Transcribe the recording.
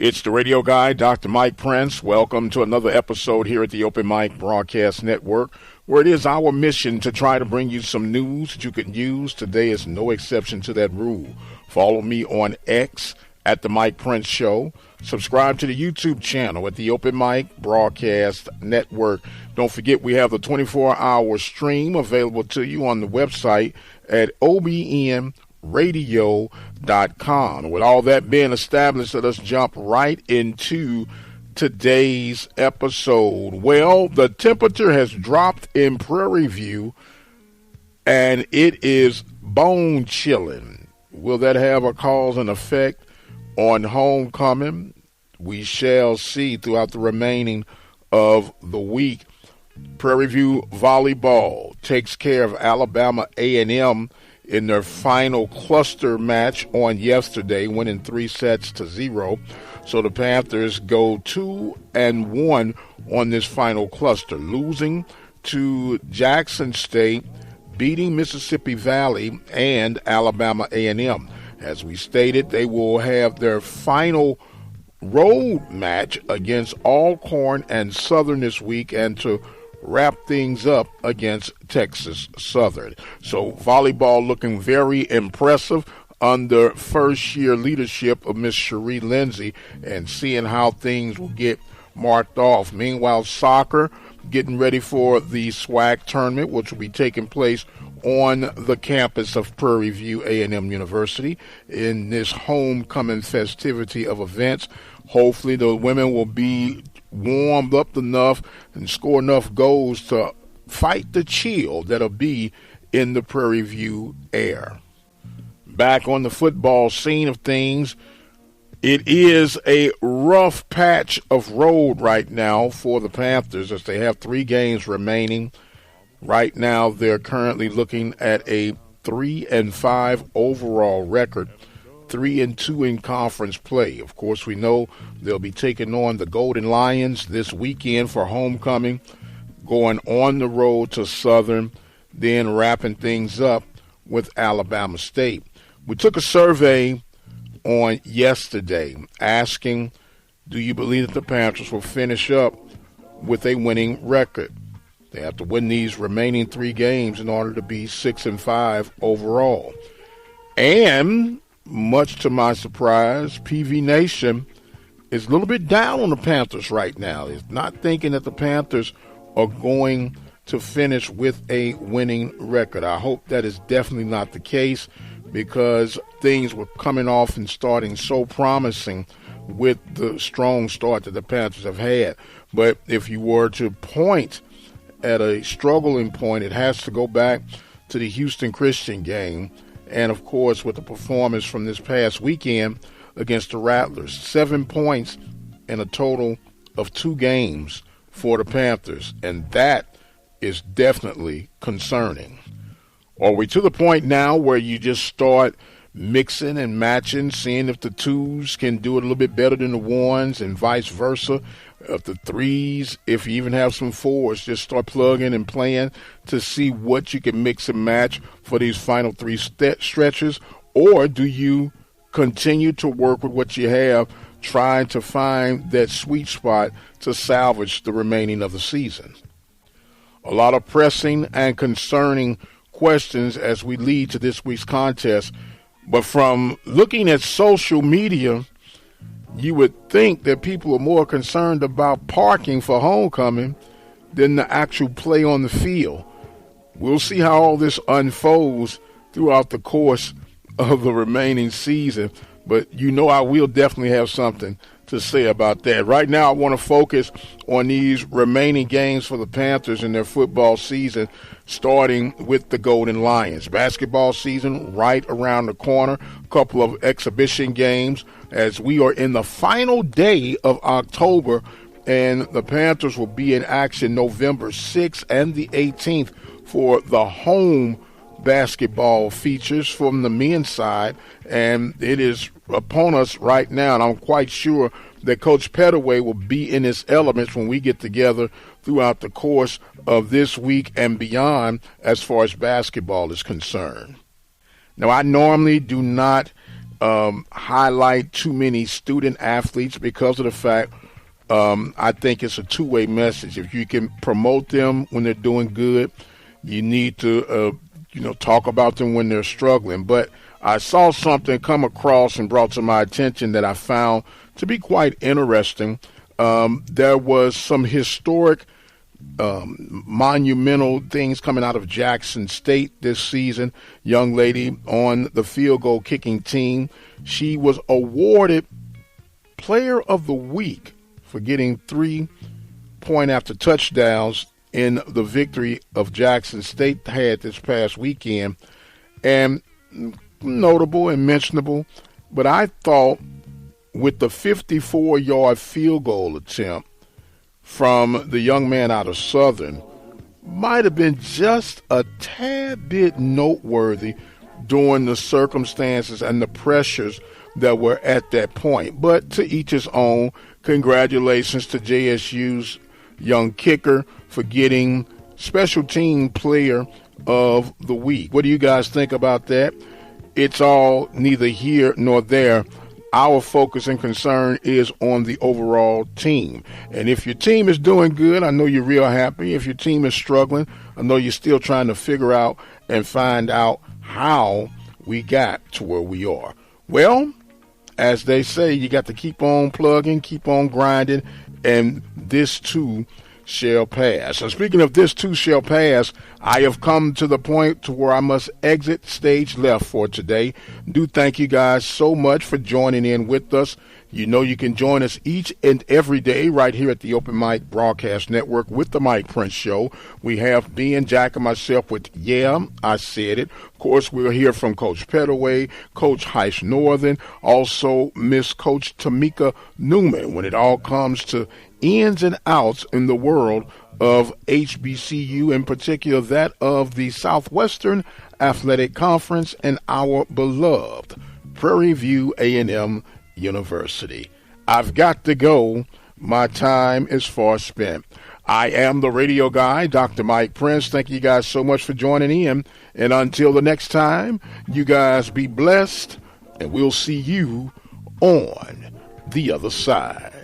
It's the radio guy, Dr. Mike Prince. Welcome to another episode here at the Open Mic Broadcast Network, where it is our mission to try to bring you some news that you can use. Today is no exception to that rule. Follow me on X at the Mike Prince Show. Subscribe to the YouTube channel at the Open Mic Broadcast Network. Don't forget we have the 24-hour stream available to you on the website at OBNradio.com. With all that being established, let us jump right into today's episode. Well, the temperature has dropped in Prairie View, and it is bone chilling. Will that have a cause and effect on homecoming? We shall see throughout the remaining of the week. Prairie View volleyball takes care of Alabama A&M in their final cluster match on yesterday, winning 3-0. So the Panthers go 2-1 on this final cluster, losing to Jackson State, beating Mississippi Valley and Alabama A&M. As we stated, they will have their final road match against Alcorn and Southern this week, and to wrap things up against Texas Southern. So volleyball looking very impressive under first-year leadership of Miss Cherie Lindsay, and seeing how things will get marked off. Meanwhile, soccer getting ready for the SWAC tournament, which will be taking place on the campus of Prairie View A&M University in this homecoming festivity of events. Hopefully the women will be warmed up enough and score enough goals to fight the chill that'll be in the Prairie View air. Back on the football scene of things, it is a rough patch of road right now for the Panthers as they have 3 games remaining. Right now, they're currently looking at a 3-5 overall record, 3-2 in conference play. Of course, we know they'll be taking on the Golden Lions this weekend for homecoming, going on the road to Southern, then wrapping things up with Alabama State. We took a survey on yesterday asking, do you believe that the Panthers will finish up with a winning record? They have to win these remaining 3 games in order to be 6-5 overall. And much to my surprise, PV Nation is a little bit down on the Panthers right now. It's not thinking that the Panthers are going to finish with a winning record. I hope that is definitely not the case, because things were coming off and starting so promising with the strong start that the Panthers have had. But if you were to point at a struggling point, it has to go back to the Houston Christian game. And, of course, with the performance from this past weekend against the Rattlers. 7 points in a total of 2 games for the Panthers. And that is definitely concerning. Are we to the point now where you just start mixing and matching, seeing if the 2s can do it a little bit better than the 1s and vice versa? If the 3s, if you even have some 4s, just start plugging and playing to see what you can mix and match for these final 3 stretches? Or do you continue to work with what you have, trying to find that sweet spot to salvage the remaining of the season? A lot of pressing and concerning questions as we lead to this week's contest. But from looking at social media, you would think that people are more concerned about parking for homecoming than the actual play on the field. We'll see how all this unfolds throughout the course of the remaining season, but I will definitely have something to say about that. Right now, I want to focus on these remaining games for the Panthers in their football season, starting with the Golden Lions. Basketball season right around the corner, a couple of exhibition games as we are in the final day of October, and the Panthers will be in action November 6th and the 18th for the home basketball features from the men's side, and it is upon us right now, and I'm quite sure that Coach Pettaway will be in his elements when we get together throughout the course of this week and beyond as far as basketball is concerned. Now, I normally do not highlight too many student athletes because of the fact I think it's a two-way message. If you can promote them when they're doing good, you need to talk about them when they're struggling. But I saw something come across and brought to my attention that I found to be quite interesting. There was some historic monumental things coming out of Jackson State this season. Young lady on the field goal kicking team, she was awarded Player of the Week for getting 3-point after touchdowns in the victory of Jackson State had this past weekend. And notable and mentionable, but I thought with the 54-yard field goal attempt from the young man out of Southern might have been just a tad bit noteworthy during the circumstances and the pressures that were at that point. But to each his own. Congratulations to JSU's young kicker for getting Special Team Player of the Week. What do you guys think about that? It's all neither here nor there. Our focus and concern is on the overall team. And if your team is doing good, I know you're real happy. If your team is struggling, I know you're still trying to figure out and find out how we got to where we are. Well, as they say, you got to keep on plugging, keep on grinding, and this too shall pass. And speaking of this too shall pass, I have come to the point to where I must exit stage left for today. Do thank you guys so much for joining in with us. You know you can join us each and every day right here at the Open Mic Broadcast Network with the Mike Prince Show. We have Ben, Jack, and myself with Yeah, I Said It. Of course, we'll hear from Coach Pettaway, Coach Heiss Northern, also Miss Coach Tamika Newman when it all comes to ins and outs in the world of HBCU, in particular that of the Southwestern Athletic Conference and our beloved Prairie View A&M University. I've got to go. My time is far spent. I am the radio guy, Dr. Mike Prince. Thank you guys so much for joining in. And until the next time, you guys be blessed, and we'll see you on the other side.